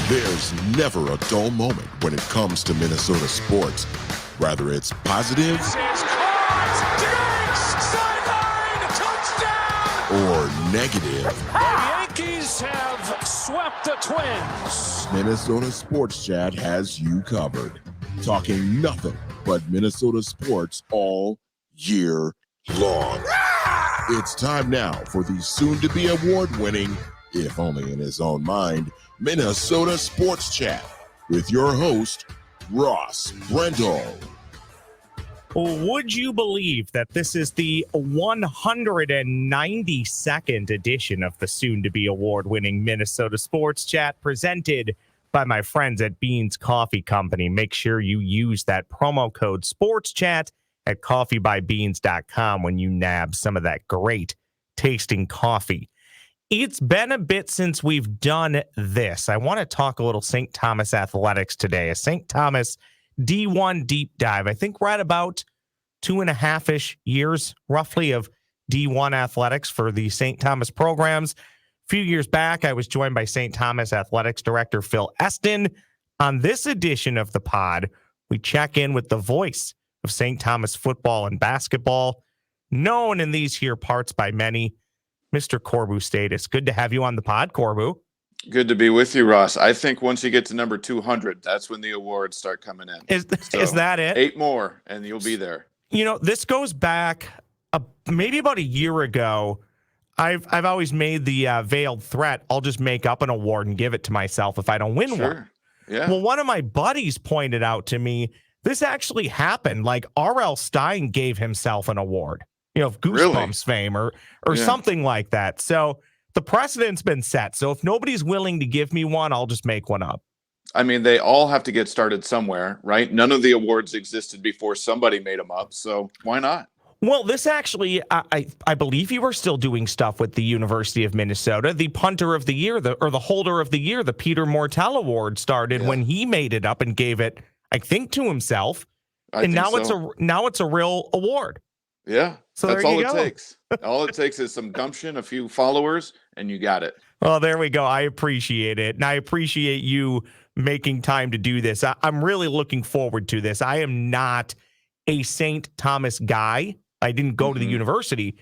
There's never a dull moment when it comes to Minnesota sports. Whether it's positive or negative. The Yankees have swept the Twins. Minnesota Sports Chat has you covered. Talking nothing but Minnesota sports all year long. It's time now for the soon-to-be award-winning, if only in his own mind, Minnesota Sports Chat with your host, Ross Brendel. Would you believe that this is the 192nd edition of the soon-to-be award-winning Minnesota Sports Chat presented by my friends at Beans Coffee Company? Make sure you use that promo code SPORTSCHAT at coffeebybeans.com when you nab some of that great tasting coffee. It's been a bit since we've done this. I want to talk a little St. Thomas athletics today, a St. Thomas D1 deep dive. I think we're at about 2.5-ish years, roughly, of D1 athletics for the St. Thomas programs. A few years back, I was joined by St. Thomas athletics director Phil Eston. On this edition of the pod, we check in with the voice of St. Thomas football and basketball, known in these here parts by many, Mr. Corbu Stathes. Good to have you on the pod, Corbu. Good to be with you, Ross. I think once you get to number 200, that's when the awards start coming in. Is that it? 8 more, and you'll be there. You know, this goes back maybe about a year ago. I've always made the veiled threat. I'll just make up an award and give it to myself if I don't win one. Yeah. Well, one of my buddies pointed out to me, this actually happened. Like R.L. Stein gave himself an award, of Goosebumps fame or something like that. So the precedent's been set. So if nobody's willing to give me one, I'll just make one up. I mean, they all have to get started somewhere, right? None of the awards existed before somebody made them up. So why not? Well, this actually, I believe you were still doing stuff with the University of Minnesota. The punter of the year, the holder of the year, the Peter Mortel Award started when he made it up and gave it, I think, to himself. Now it's a real award. Yeah, so that's all it takes. All it takes is some gumption, a few followers, and you got it. Well, there we go. I appreciate it. And I appreciate you making time to do this. I'm really looking forward to this. I am not a St. Thomas guy. I didn't go to the university,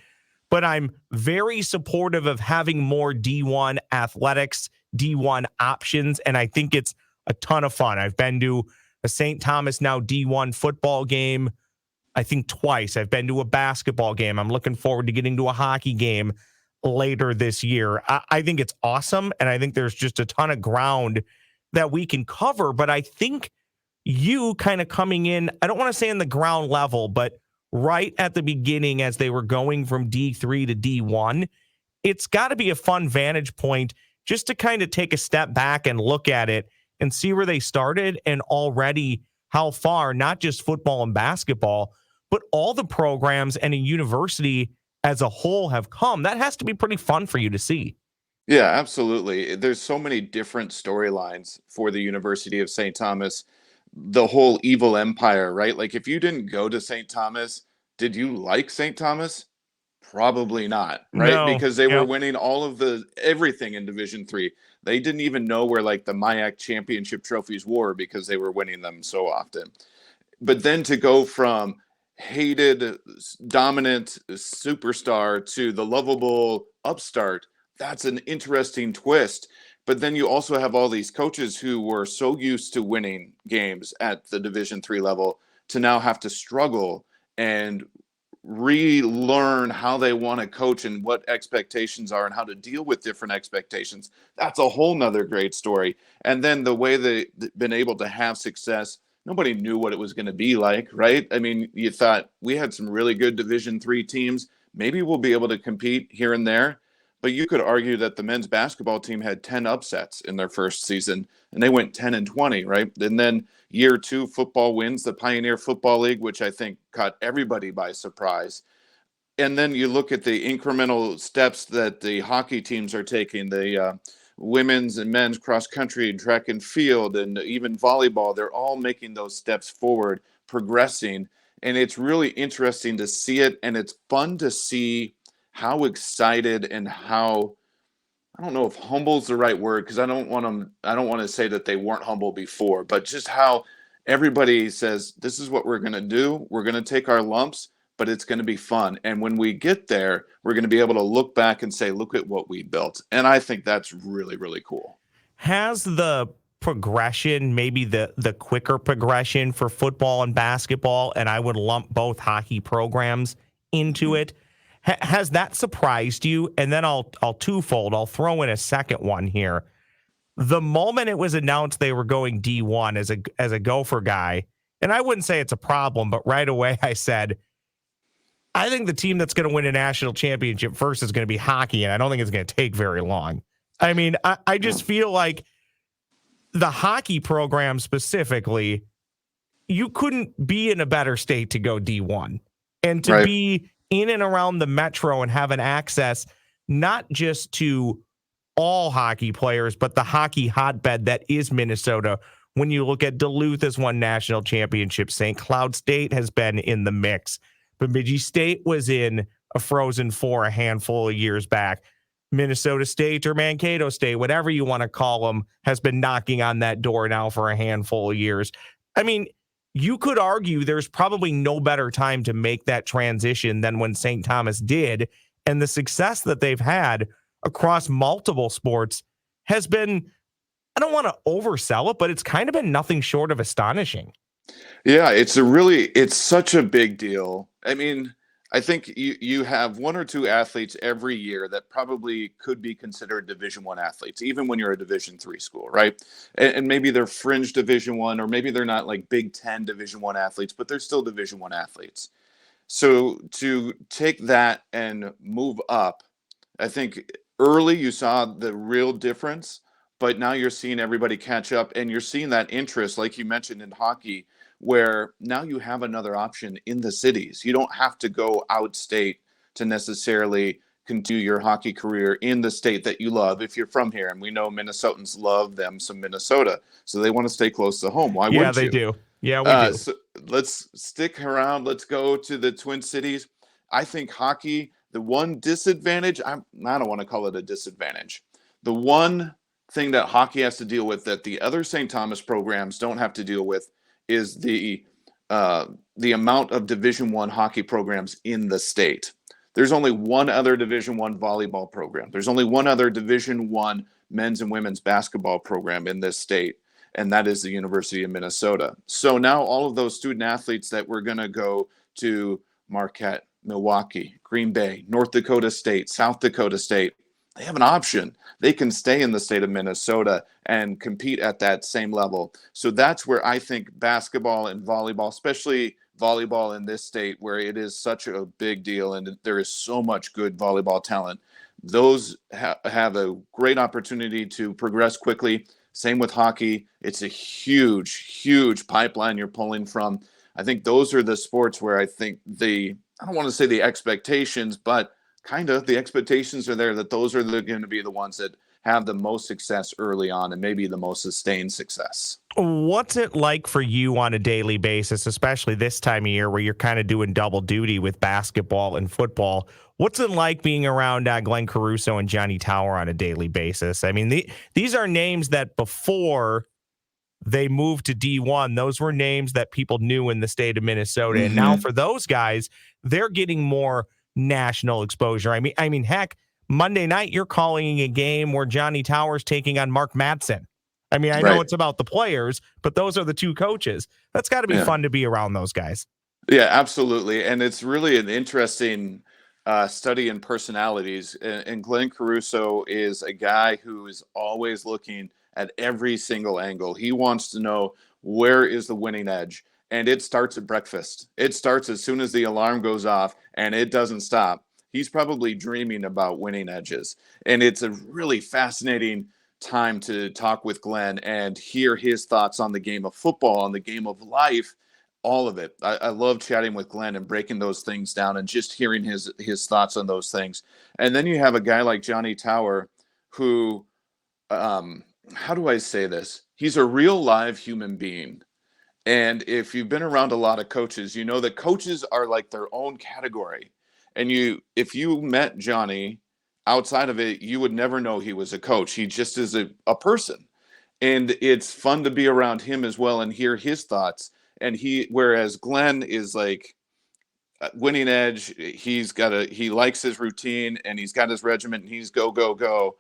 but I'm very supportive of having more D1 athletics, D1 options, and I think it's a ton of fun. I've been to a St. Thomas now D1 football game, I think twice. I've been to a basketball game. I'm looking forward to getting to a hockey game later this year. I think it's awesome, and I think there's just a ton of ground that we can cover, but I think you kind of coming in, I don't want to say in the ground level, but right at the beginning as they were going from D3 to D1, it's got to be a fun vantage point just to kind of take a step back and look at it and see where they started and already how far, not just football and basketball, but all the programs and a university as a whole have come. That has to be pretty fun for you to see. Yeah, absolutely. There's so many different storylines for the University of St. Thomas. The whole evil empire, right? Like if you didn't go to St. Thomas, did you like St. Thomas? Probably not, right? No. Because they were winning all of everything in Division III. They didn't even know where like the MIAC championship trophies were because they were winning them so often. But then to go from hated, dominant superstar to the lovable upstart, that's an interesting twist. But then you also have all these coaches who were so used to winning games at the Division III level to now have to struggle and relearn how they want to coach and what expectations are and how to deal with different expectations. That's a whole nother great story. And then the way they've been able to have success, nobody knew what it was going to be like, right? I mean, you thought we had some really good Division III teams. Maybe we'll be able to compete here and there. But you could argue that the men's basketball team had 10 upsets in their first season, and they went 10-20, right? And then year 2, football wins the Pioneer Football League, which I think caught everybody by surprise. And then you look at the incremental steps that the hockey teams are taking, the women's and men's cross country, track and field, and even volleyball. They're all making those steps forward, progressing. And it's really interesting to see it, and it's fun to see how excited and how I don't know if humble's the right word because I don't want to say that they weren't humble before, but just how everybody says, this is what we're going to do. We're going to take our lumps, but it's going to be fun. And when we get there, we're going to be able to look back and say, look at what we built. And I think that's really, really cool. Has the progression, maybe the quicker progression for football and basketball, and I would lump both hockey programs into it, has that surprised you? And then I'll twofold. I'll throw in a second one here. The moment it was announced they were going D1 as a Gopher guy, and I wouldn't say it's a problem, but right away I said, I think the team that's going to win a national championship first is going to be hockey, and I don't think it's going to take very long. I mean, I just feel like the hockey program specifically, you couldn't be in a better state to go D1 and to be in and around the metro and have an access not just to all hockey players, but the hockey hotbed that is Minnesota. When you look at Duluth has won national championships, St. Cloud State has been in the mix. Bemidji State was in a Frozen Four a handful of years back. Minnesota State or Mankato State, whatever you want to call them, has been knocking on that door now for a handful of years. I mean, you could argue there's probably no better time to make that transition than when St. Thomas did. And the success that they've had across multiple sports has been, I don't want to oversell it, but it's kind of been nothing short of astonishing. Yeah, it's such a big deal. I mean, I think you have one or two athletes every year that probably could be considered Division I athletes, even when you're a Division III school, right? And maybe they're fringe Division I, or maybe they're not like Big Ten Division I athletes, but they're still Division I athletes. So to take that and move up, I think early you saw the real difference, but now you're seeing everybody catch up, and you're seeing that interest, like you mentioned in hockey, where now you have another option in the cities. You don't have to go outstate to necessarily continue your hockey career in the state that you love if you're from here. And we know Minnesotans love them some Minnesota, so they want to stay close to home. Why wouldn't you? Yeah, they do. Yeah, we do. So let's stick around. Let's go to the Twin Cities. I think hockey, the one disadvantage, I don't want to call it a disadvantage. The one thing that hockey has to deal with that the other St. Thomas programs don't have to deal with is the amount of Division I hockey programs in the state. There's only one other Division I volleyball program. There's only one other Division I men's and women's basketball program in this state, and that is the University of Minnesota. So now all of those student athletes that were going to go to Marquette, Milwaukee, Green Bay, North Dakota State, South Dakota State, they have an option. They can stay in the state of Minnesota and compete at that same level. So that's where I think basketball and volleyball, especially volleyball in this state where it is such a big deal and there is so much good volleyball talent, those have a great opportunity to progress quickly. Same with hockey. It's a huge, huge pipeline you're pulling from. I think those are the sports where I think I don't want to say the expectations, but kind of the expectations are there that those are going to be the ones that have the most success early on and maybe the most sustained success. What's it like for you on a daily basis, especially this time of year where you're kind of doing double duty with basketball and football? What's it like being around Glenn Caruso and Johnny Tower on a daily basis? I mean, these are names that before they moved to D1, those were names that people knew in the state of Minnesota. And now for those guys, they're getting more national exposure. I mean, heck, Monday night, you're calling a game where Johnny Tower's taking on Mark Madsen. I mean, I know it's about the players, but those are the two coaches. That's got to be fun to be around those guys. Yeah, absolutely. And it's really an interesting study in personalities. And Glenn Caruso is a guy who is always looking at every single angle. He wants to know where is the winning edge. And it starts at breakfast. It starts as soon as the alarm goes off, and it doesn't stop. He's probably dreaming about winning edges. And it's a really fascinating time to talk with Glenn and hear his thoughts on the game of football, on the game of life, all of it. I love chatting with Glenn and breaking those things down and just hearing his thoughts on those things. And then you have a guy like Johnny Tower who, how do I say this? He's a real live human being. And if you've been around a lot of coaches, you know that coaches are like their own category. And if you met Johnny outside of it, you would never know he was a coach. He just is a person. And it's fun to be around him as well and hear his thoughts. And whereas Glenn is like winning edge, he likes his routine and he's got his regiment and he's go, go, go.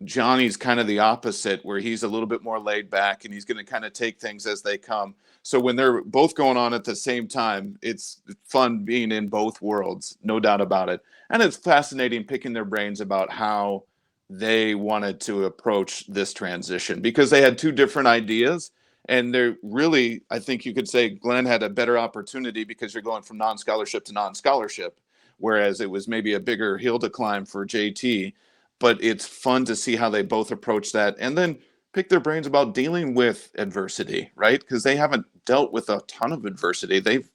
Johnny's kind of the opposite, where he's a little bit more laid back and he's going to kind of take things as they come. So when they're both going on at the same time, it's fun being in both worlds, no doubt about it. And it's fascinating picking their brains about how they wanted to approach this transition, because they had two different ideas. And they're really, I think you could say Glenn had a better opportunity because you're going from non-scholarship to non-scholarship, whereas it was maybe a bigger hill to climb for JT. But it's fun to see how they both approach that and then pick their brains about dealing with adversity, right? Because they haven't dealt with a ton of adversity. They've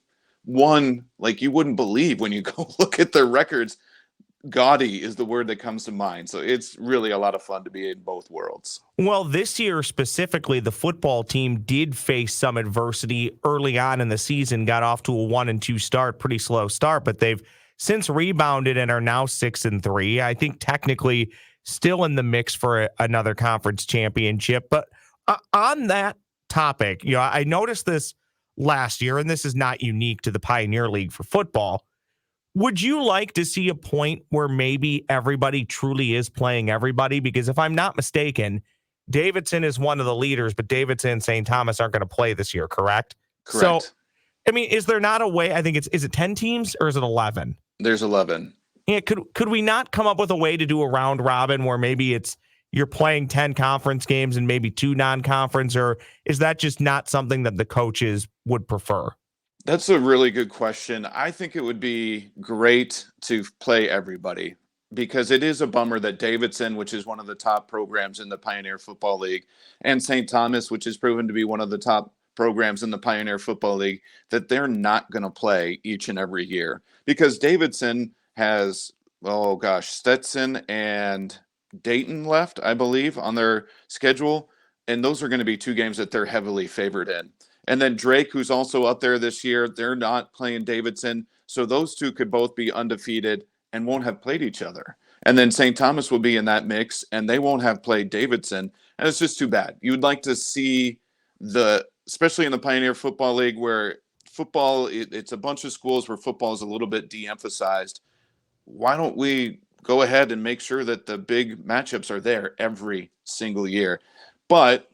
won like you wouldn't believe when you go look at their records. Gaudy is the word that comes to mind. So it's really a lot of fun to be in both worlds. Well, this year specifically, the football team did face some adversity early on in the season, got off to a 1-2 start, pretty slow start, but they've since rebounded and are now 6-3. I think technically still in the mix for another conference championship. But on that topic, I noticed this last year, and this is not unique to the Pioneer League for football. Would you like to see a point where maybe everybody truly is playing everybody? Because if I'm not mistaken, Davidson is one of the leaders, but Davidson and St. Thomas aren't going to play this year, correct? Correct. So, I mean, is there not a way? I think is it 10 teams or is it 11? There's 11. Yeah, could we not come up with a way to do a round robin where maybe you're playing 10 conference games and maybe 2 non-conference, or is that just not something that the coaches would prefer? That's a really good question. I think it would be great to play everybody, because it is a bummer that Davidson, which is one of the top programs in the Pioneer Football League, and St. Thomas, which has proven to be one of the top programs in the Pioneer Football League, that they're not going to play each and every year, because Davidson has, Stetson and Dayton left, I believe, on their schedule. And those are going to be 2 games that they're heavily favored in. And then Drake, who's also up there this year, they're not playing Davidson. So those 2 could both be undefeated and won't have played each other. And then St. Thomas will be in that mix and they won't have played Davidson. And it's just too bad. You'd like to see especially in the Pioneer Football League, where football, it's a bunch of schools where football is a little bit de-emphasized. Why don't we go ahead and make sure that the big matchups are there every single year? But,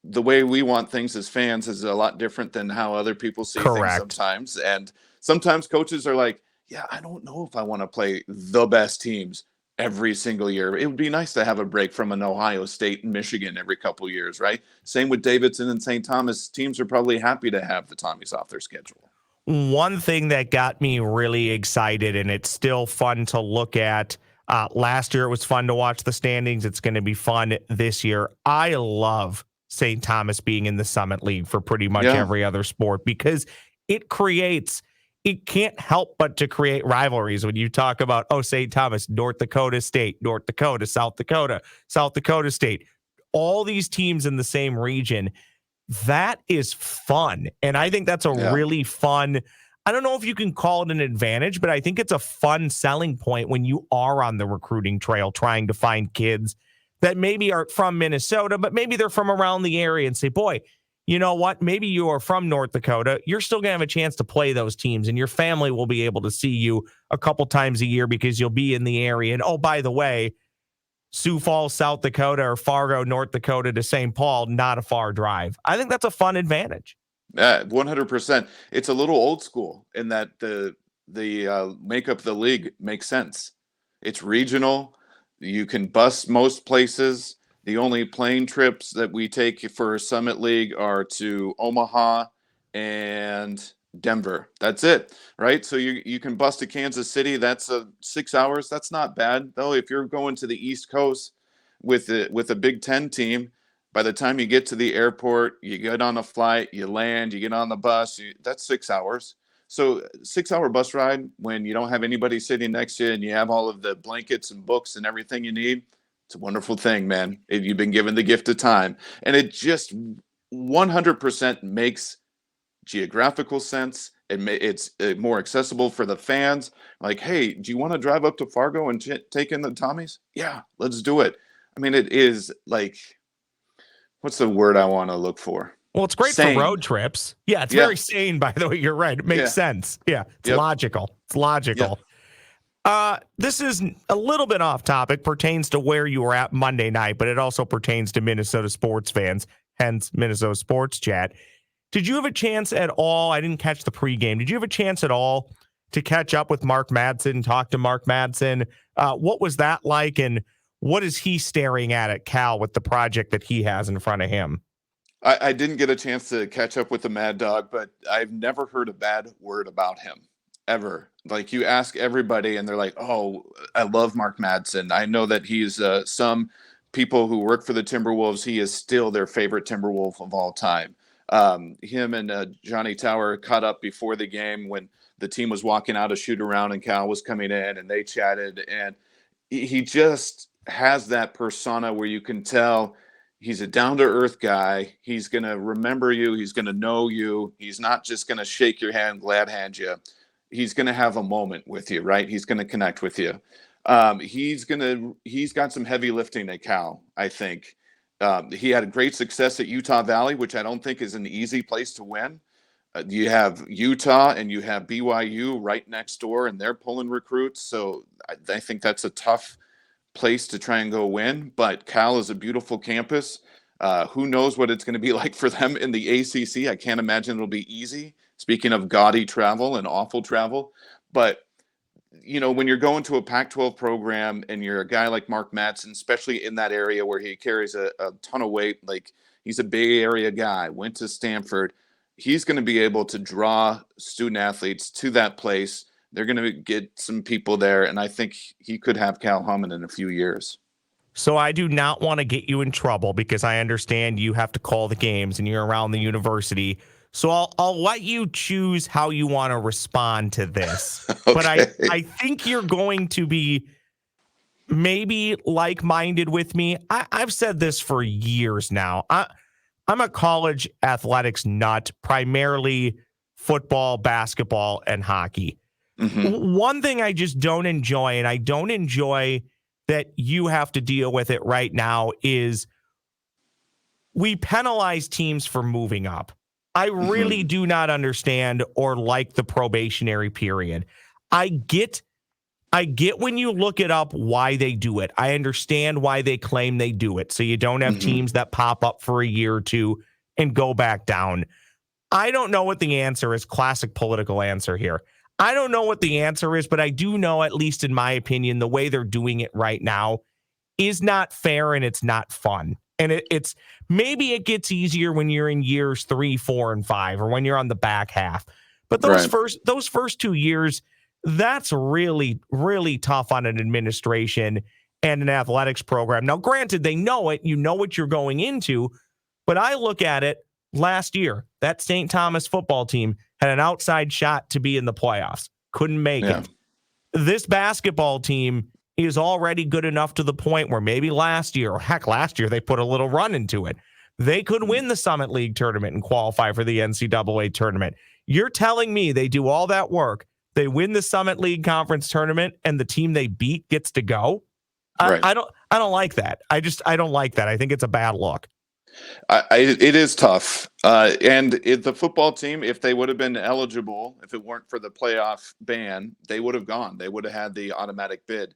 the way we want things as fans is a lot different than how other people see things sometimes. And sometimes coaches are like, yeah, I don't know if I want to play the best teams every single year. It would be nice to have a break from an Ohio State and Michigan every couple of years, right? Same with Davidson and St. Thomas. Teams are probably happy to have the Tommies off their schedule. One thing that got me really excited, and it's still fun to look at, last year it was fun to watch the standings. It's going to be fun this year. I love St. Thomas being in the Summit League for pretty much every other sport, because it can't help but to create rivalries. When you talk about, St. Thomas, North Dakota State, North Dakota, South Dakota State, all these teams in the same region, that is fun. And I think that's a really fun, I don't know if you can call it an advantage, but I think it's a fun selling point when you are on the recruiting trail trying to find kids that maybe aren't from Minnesota, but maybe they're from around the area, and say, boy, you know what? Maybe you are from North Dakota. You're still going to have a chance to play those teams, and your family will be able to see you a couple times a year because you'll be in the area. And, by the way, Sioux Falls, South Dakota, or Fargo, North Dakota to St. Paul, not a far drive. I think that's a fun advantage. 100%. It's a little old school in that the makeup of the league makes sense. It's regional. You can bus most places. The only plane trips that we take for Summit League are to Omaha and Denver. That's it, right? So you can bus to Kansas City. That's 6 hours. That's not bad, though. If you're going to the East Coast with a Big Ten team, by the time you get to the airport, you get on a flight, you land, you get on the bus, that's 6 hours. So 6 hour bus ride when you don't have anybody sitting next to you and you have all of the blankets and books and everything you need, it's a wonderful thing, man. You've been given the gift of time. And it just 100% makes geographical sense. It's more accessible for the fans. Like, hey, do you want to drive up to Fargo and take in the Tommies? Yeah, let's do it. I mean, it is like, what's the word I want to look for? Well, it's great Sane. for road trips. Yeah, it's Yeah. very sane, by the way. You're right. It makes Yeah. sense. Yeah, it's Yep. logical. It's logical. This is a little bit off topic, pertains to where you were at Monday night, but it also pertains to Minnesota sports fans, hence Minnesota Sports Chat. Did you have a chance at all? I didn't catch the pregame. Did you have a chance at all to catch up with Mark Madsen, talk to Mark Madsen? What was that like, and what is he staring at Cal with the project that he has in front of him? I didn't get a chance to catch up with the Mad Dog, but I've never heard a bad word about him, ever. Like, you ask everybody and they're like, oh, I love Mark Madsen. I know that he's some people who work for the Timberwolves, he is still their favorite Timberwolf of all time. Him and Johnny Tower caught up before the game when the team was walking out a shoot around and Cal was coming in, and they chatted, and he just has that persona where you can tell he's a down-to-earth guy. He's going to remember you. He's going to know you. He's not just going to shake your hand, glad hand you. He's going to have a moment with you, right? He's going to connect with you. He's got some heavy lifting at Cal, I think. He had great success at Utah Valley, which I don't think is an easy place to win. You have Utah and you have BYU right next door, and they're pulling recruits. So I think that's a tough place to try and go win. But Cal is a beautiful campus. Who knows what it's going to be like for them in the ACC? I can't imagine it'll be easy. Speaking of gaudy travel and awful travel. But, you know, when you're going to a Pac-12 program and you're a guy like Mark Madsen, especially in that area where he carries a ton of weight, like he's a Bay Area guy, went to Stanford, he's going to be able to draw student athletes to that place. They're going to get some people there, and I think he could have Cal humming in a few years. So I do not want to get you in trouble because I understand you have to call the games and you're around the university. So I'll let you choose how you want to respond to this. Okay. But I think you're going to be maybe like-minded with me. I've said this for years now. I'm a college athletics nut, primarily football, basketball, and hockey. Mm-hmm. One thing I just don't enjoy, and I don't enjoy that you have to deal with it right now, is we penalize teams for moving up. I really do not understand or like the probationary period. I get when you look it up why they do it. I understand why they claim they do it. So you don't have teams that pop up for a year or two and go back down. I don't know what the answer is. Classic political answer here. I don't know what the answer is, but I do know, at least in my opinion, the way they're doing it right now is not fair and it's not fun. And it's maybe it gets easier when you're in years 3, 4, and 5, or when you're on the back half. But those first 2 years, that's really, really tough on an administration and an athletics program. Now, granted, they know it. You know what you're going into. But I look at it last year. That St. Thomas football team had an outside shot to be in the playoffs. Couldn't make it. This basketball team is already good enough to the point where maybe last year they put a little run into it. They could win the Summit League tournament and qualify for the NCAA tournament. You're telling me they do all that work, they win the Summit League conference tournament, and the team they beat gets to go? Right. I don't like that. I don't like that. I think it's a bad look. It is tough. And the football team, if they would have been eligible, if it weren't for the playoff ban, they would have gone. They would have had the automatic bid.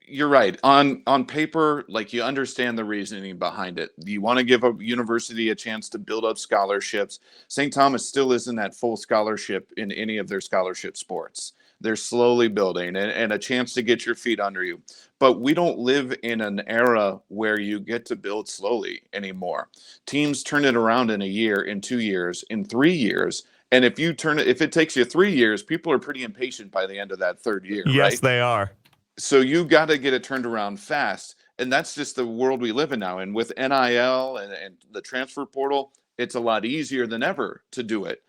You're right. On paper, like, you understand the reasoning behind it. You want to give a university a chance to build up scholarships. St. Thomas still isn't at full scholarship in any of their scholarship sports. They're slowly building and a chance to get your feet under you. But we don't live in an era where you get to build slowly anymore. Teams turn it around in a year, in 2 years, in 3 years. And if it takes you 3 years, people are pretty impatient by the end of that third year. Yes, right? they are. So you got to get it turned around fast. And that's just the world we live in now. And with NIL and the transfer portal, it's a lot easier than ever to do it.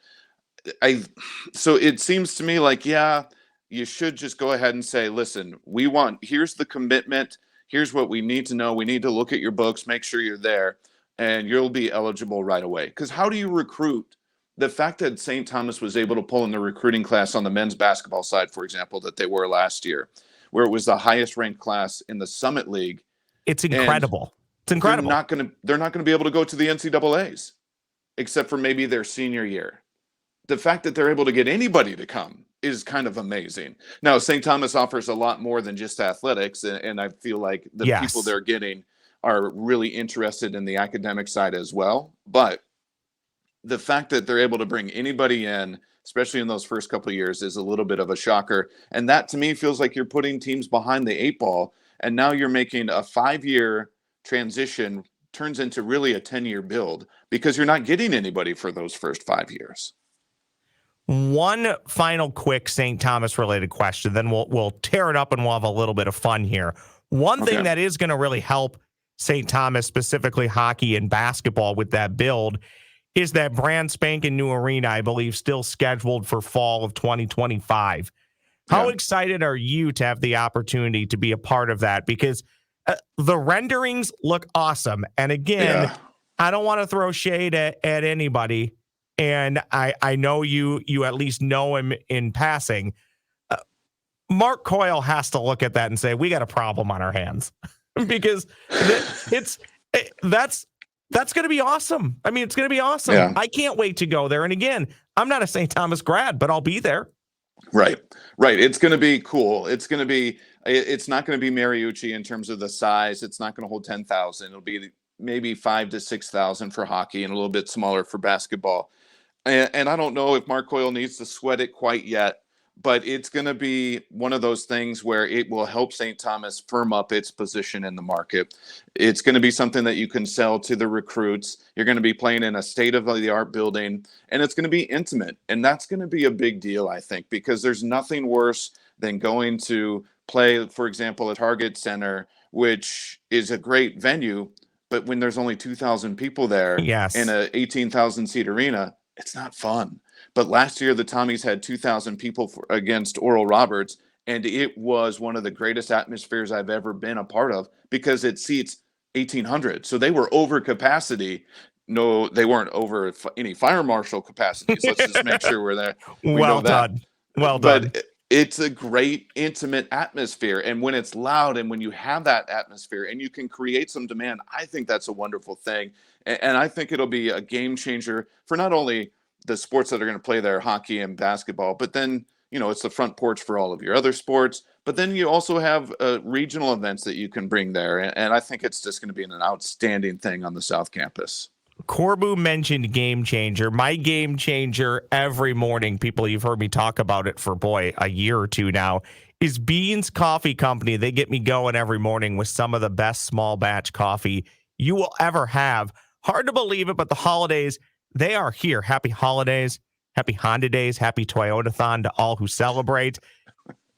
So it seems to me like, you should just go ahead and say, listen, here's the commitment. Here's what we need to know. We need to look at your books, make sure you're there, and you'll be eligible right away. Because how do you recruit the fact that St. Thomas was able to pull in the recruiting class on the men's basketball side, for example, that they were last year, where it was the highest ranked class in the Summit League. It's incredible. It's incredible. They're not gonna be able to go to the NCAAs except for maybe their senior year. The fact that they're able to get anybody to come is kind of amazing. Now, St. Thomas offers a lot more than just athletics, and I feel like the people they're getting are really interested in the academic side as well. But the fact that they're able to bring anybody in, especially in those first couple of years, is a little bit of a shocker. And that, to me, feels like you're putting teams behind the 8 ball, and now you're making a 5-year transition turns into really a 10-year build because you're not getting anybody for those first 5 years. One final quick St. Thomas related question, then we'll tear it up and we'll have a little bit of fun here. One thing that is going to really help St. Thomas, specifically hockey and basketball with that build, is that brand spanking new arena, I believe, still scheduled for fall of 2025. How excited are you to have the opportunity to be a part of that? Because the renderings look awesome. And again, I don't want to throw shade at anybody. And I know you at least know him in passing. Mark Coyle has to look at that and say, we got a problem on our hands because that's going to be awesome. I mean, it's going to be awesome. Yeah. I can't wait to go there. And again, I'm not a St. Thomas grad, but I'll be there. Right. It's going to be cool. It's not going to be Mariucci in terms of the size. It's not going to hold 10,000. It'll be maybe 5,000 to 6,000 for hockey and a little bit smaller for basketball. And I don't know if Mark Coyle needs to sweat it quite yet, but it's going to be one of those things where it will help St. Thomas firm up its position in the market. It's going to be something that you can sell to the recruits. You're going to be playing in a state-of-the-art building, and it's going to be intimate. And that's going to be a big deal, I think, because there's nothing worse than going to play, for example, at Target Center, which is a great venue, but when there's only 2,000 people there in a 18,000-seat arena, it's not fun. But last year, the Tommies had 2,000 people against Oral Roberts, and it was one of the greatest atmospheres I've ever been a part of because it seats 1,800. So they were over capacity. No, they weren't over any fire marshal capacities. Let's just make sure we're there. Well done. But it's a great, intimate atmosphere. And when it's loud and when you have that atmosphere and you can create some demand, I think that's a wonderful thing. And I think it'll be a game changer for not only the sports that are going to play there, hockey and basketball, but then, it's the front porch for all of your other sports. But then you also have regional events that you can bring there. And I think it's just going to be an outstanding thing on the South Campus. Corbu mentioned game changer. My game changer every morning, people, you've heard me talk about it for, a year or two now, is Beans Coffee Company. They get me going every morning with some of the best small batch coffee you will ever have. Hard to believe it, but the holidays, they are here. Happy holidays, happy Honda days, happy Toyota-thon to all who celebrate.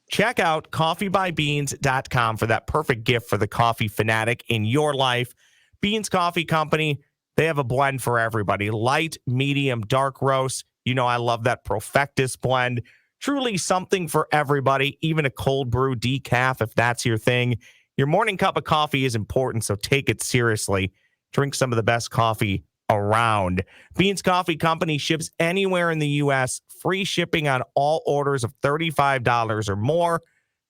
Check out coffeebybeans.com for that perfect gift for the coffee fanatic in your life. Beans Coffee Company, they have a blend for everybody. Light, medium, dark roast. I love that Profectus blend. Truly something for everybody, even a cold brew decaf if that's your thing. Your morning cup of coffee is important, so take it seriously. Drink some of the best coffee around. Beans Coffee Company ships anywhere in the U.S. Free shipping on all orders of $35 or more.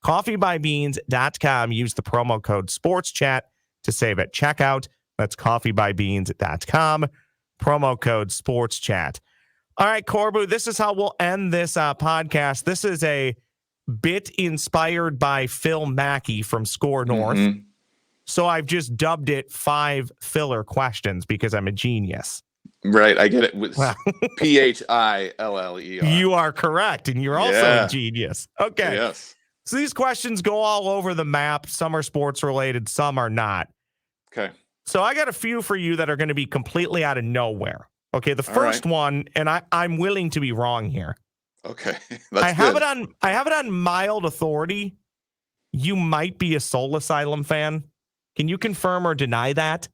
Coffeebybeans.com. Use the promo code SPORTSCHAT to save at checkout. That's coffeebybeans.com. Promo code SPORTSCHAT. All right, Corbu, this is how we'll end this podcast. This is a bit inspired by Phil Mackey from Score North. Mm-hmm. So I've just dubbed it 5 filler questions because I'm a genius. Right. I get it. With PHILLER. You are correct. And you're also a genius. Okay. Yes. So these questions go all over the map. Some are sports related. Some are not. Okay. So I got a few for you that are going to be completely out of nowhere. Okay. The first one, and I'm willing to be wrong here. Okay. I have it on mild authority. You might be a Soul Asylum fan. Can you confirm or deny that?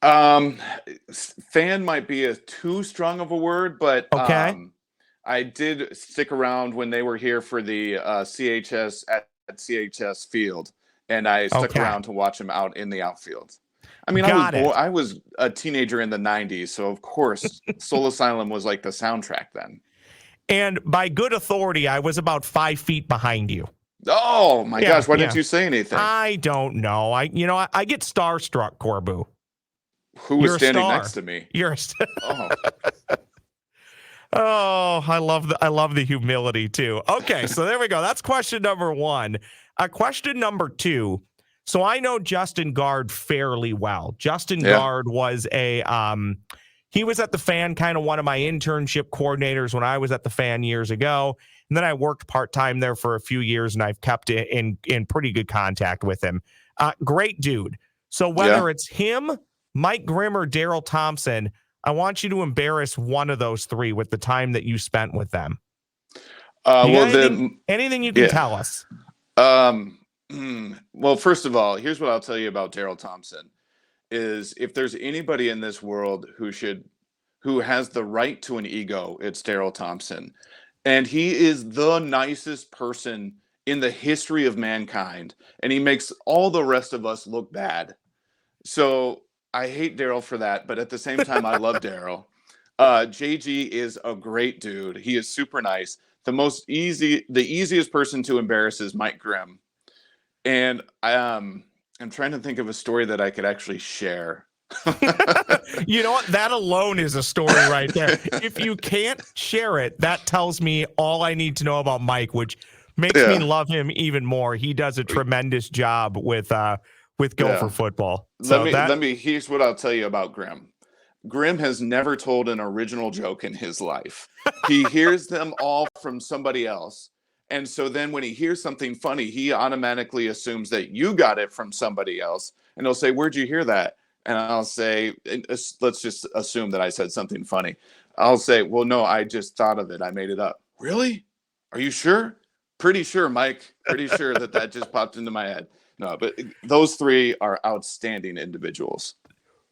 Fan might be too strong of a word, but I did stick around when they were here for the CHS at CHS Field, and I stuck around to watch them out in the outfield. I mean, Got it. I was a teenager in the 90s, so of course Soul Asylum was like the soundtrack then. And by good authority, I was about 5 feet behind you. Oh my gosh, why didn't yeah. you say anything? I don't know. I get starstruck, Corbu. Who was You're a standing star. next to me? You're a star. Oh. Oh, I love the humility too. Okay, so there we go. That's question number 1. Question number 2. So I know Justin Guard fairly well. Justin Guard was he was at the Fan, kind of one of my internship coordinators when I was at the Fan years ago. And then I worked part-time there for a few years, and I've kept in pretty good contact with him. Great dude. So whether it's him, Mike Grimm, or Daryl Thompson, I want you to embarrass one of those 3 with the time that you spent with them. Anything you can tell us. Well, first of all, here's what I'll tell you about Daryl Thompson is if there's anybody in this world who has the right to an ego, it's Daryl Thompson. And he is the nicest person in the history of mankind. And he makes all the rest of us look bad. So I hate Daryl for that, but at the same time, I love Daryl. JG is a great dude. He is super nice. The easiest person to embarrass is Mike Grimm. And I'm trying to think of a story that I could actually share. You know what? That alone is a story right there. If you can't share it, that tells me all I need to know about Mike, which makes me love him even more. He does a tremendous job with Gopher football. So here's what I'll tell you about Grimm. Grimm has never told an original joke in his life. He hears them all from somebody else. And so then when he hears something funny, he automatically assumes that you got it from somebody else. And he'll say, "Where'd you hear that?" And I'll say, let's just assume that I said something funny. I'll say, "Well, no, I just thought of it. I made it up." "Really? Are you sure?" "Pretty sure, Mike. Pretty sure that just popped into my head." No, but those 3 are outstanding individuals.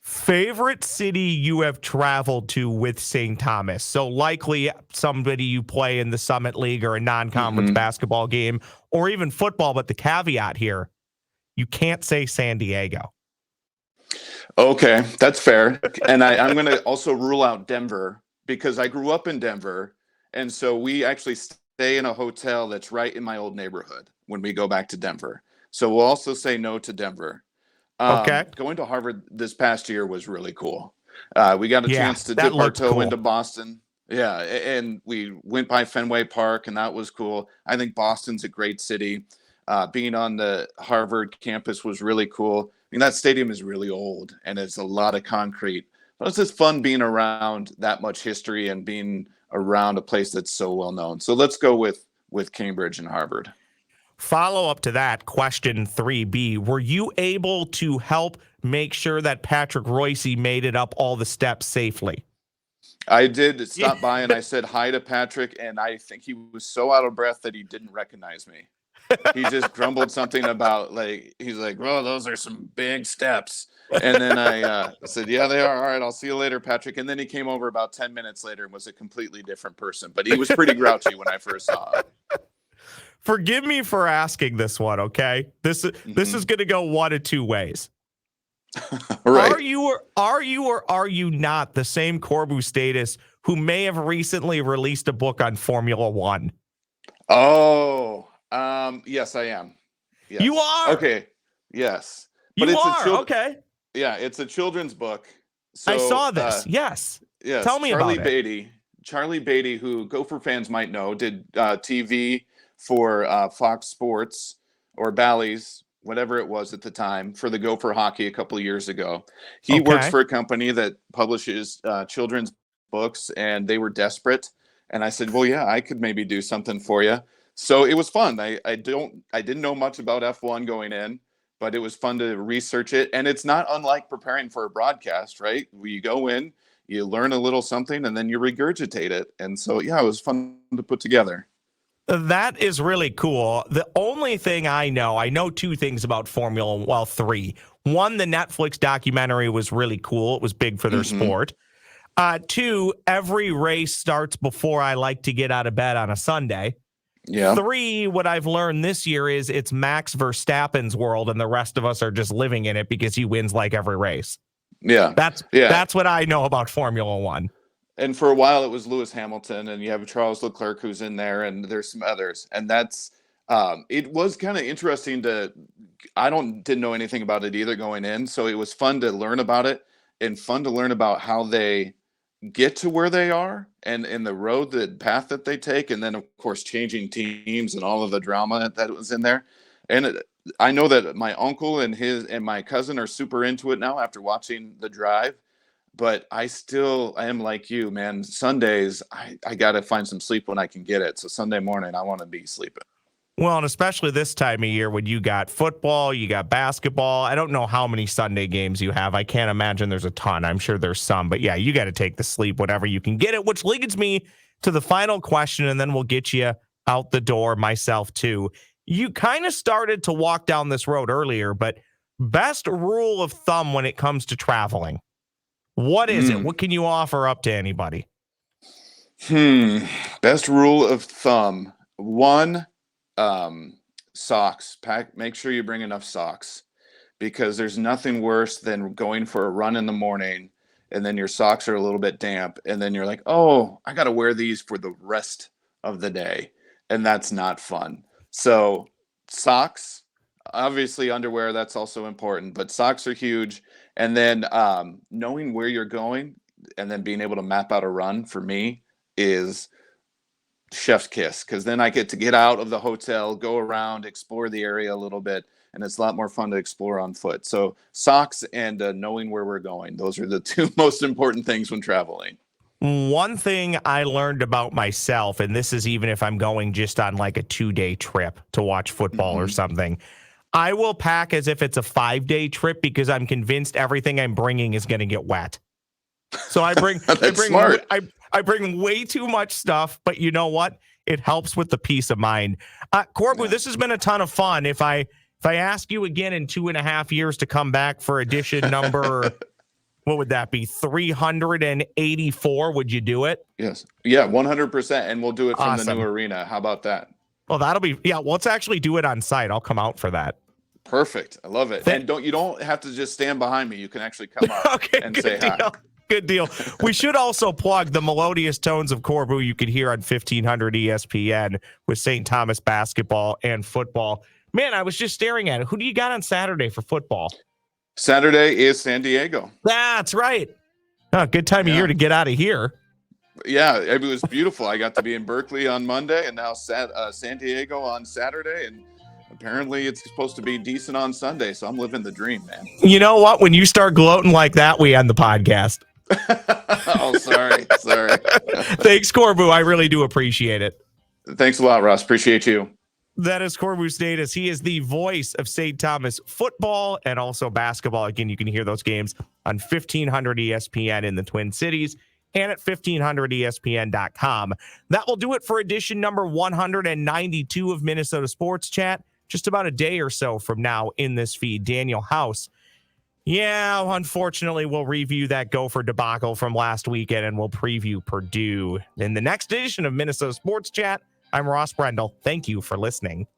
Favorite city you have traveled to with St. Thomas? So likely somebody you play in the Summit League or a non-conference basketball game or even football. But the caveat here, you can't say San Diego. Okay, that's fair. And I'm going to also rule out Denver because I grew up in Denver. And so we actually stay in a hotel that's right in my old neighborhood when we go back to Denver. So we'll also say no to Denver. Okay. Going to Harvard this past year was really cool. We got a chance to that dip our looked toe cool. into Boston. Yeah, and we went by Fenway Park, and that was cool. I think Boston's a great city. Being on the Harvard campus was really cool. I mean, that stadium is really old, and it's a lot of concrete. But it's just fun being around that much history and being around a place that's so well known. So let's go with Cambridge and Harvard. Follow up to that, question 3B. Were you able to help make sure that Patrick Royce made it up all the steps safely? I did stop by and I said hi to Patrick, and I think he was so out of breath that he didn't recognize me. He just grumbled something about he's like, "Well, those are some big steps." And then I said, "Yeah, they are. All right, I'll see you later, Patrick." And then he came over about 10 minutes later and was a completely different person. But he was pretty grouchy when I first saw him. Forgive me for asking this one, okay? This is going to go one of 2 ways. Right. Are you or are you not the same Corbu Stathes who may have recently released a book on Formula One? Oh, yes, I am. Yes. You are? Okay. Yes. But you are? Okay. Yeah, it's a children's book. So, I saw this. Yes. Yes. Tell me about it. Charlie Beatty, who Gopher fans might know, did TV for Fox Sports or Bally's, whatever it was at the time, for the Gopher hockey a couple of years ago. He works for a company that publishes children's books, and they were desperate. And I said, "Well, yeah, I could maybe do something for you." So it was fun. I didn't know much about F1 going in, but it was fun to research it. And it's not unlike preparing for a broadcast, right? You go in, you learn a little something, and then you regurgitate it. And so, yeah, it was fun to put together. That is really cool. The only thing I know 2 things about Formula One. Well, 3. One, the Netflix documentary was really cool. It was big for their sport. 2, every race starts before I like to get out of bed on a Sunday. Yeah. 3, what I've learned this year is it's Max Verstappen's world, and the rest of us are just living in it because he wins like every race. Yeah. That's what I know about Formula One. And for a while it was Lewis Hamilton, and you have Charles Leclerc who's in there, and there's some others. And that's it was kind of interesting didn't know anything about it either going in. So it was fun to learn about it and fun to learn about how they get to where they are and in the path that they take. And then of course, changing teams and all of the drama that was in there. And I know that my uncle and my cousin are super into it now after watching The Drive. But I am like you, man. Sundays, I got to find some sleep when I can get it. So Sunday morning, I want to be sleeping. Well, and especially this time of year when you got football, you got basketball. I don't know how many Sunday games you have. I can't imagine there's a ton. I'm sure there's some. But yeah, you got to take the sleep whenever you can get it, which leads me to the final question, and then we'll get you out the door, myself too. You kind of started to walk down this road earlier, but best rule of thumb when it comes to traveling. What is it? What can you offer up to anybody? Best rule of thumb. 1, socks. Make sure you bring enough socks, because there's nothing worse than going for a run in the morning and then your socks are a little bit damp and then you're like, oh, I got to wear these for the rest of the day. And that's not fun. So socks, obviously underwear, that's also important, but socks are huge. And then knowing where you're going and then being able to map out a run for me is chef's kiss, because then I get out of the hotel, go around, explore the area a little bit, and it's a lot more fun to explore on foot. So socks and knowing where we're going, those are the 2 most important things when traveling. One thing I learned about myself, and this is even if I'm going just on like a 2-day trip to watch football or something, I will pack as if it's a 5-day trip because I'm convinced everything I'm bringing is going to get wet. So I bring, smart. I bring way too much stuff, but you know what? It helps with the peace of mind. Corbu, this has been a ton of fun. If I ask you again in 2.5 years to come back for edition number, what would that be? 384? Would you do it? Yes. Yeah, 100%. And we'll do it from Awesome. the new arena. How about that? Well, let's actually do it on site. I'll come out for that. Perfect. I love it. And you don't have to just stand behind me. You can actually come up and say hi. Good deal. We should also plug the melodious tones of Corbu you could hear on 1500 ESPN with St. Thomas basketball and football. Man, I was just staring at it. Who do you got on Saturday for football? Saturday is San Diego. That's right. Oh, good time of year to get out of here. Yeah, it was beautiful. I got to be in Berkeley on Monday and now San Diego on Saturday. And apparently it's supposed to be decent on Sunday. So I'm living the dream, man. You know what? When you start gloating like that, we end the podcast. Oh, sorry. Thanks, Corbu. I really do appreciate it. Thanks a lot, Ross. Appreciate you. That is Corbu Stathes. He is the voice of St. Thomas football and also basketball. Again, you can hear those games on 1500 ESPN in the Twin Cities and at 1500ESPN.com. That will do it for edition number 192 of Minnesota Sports Chat. Just about a day or so from now in this feed, Daniel House. Yeah, unfortunately, we'll review that Gopher debacle from last weekend and we'll preview Purdue. In the next edition of Minnesota Sports Chat, I'm Ross Brendel. Thank you for listening.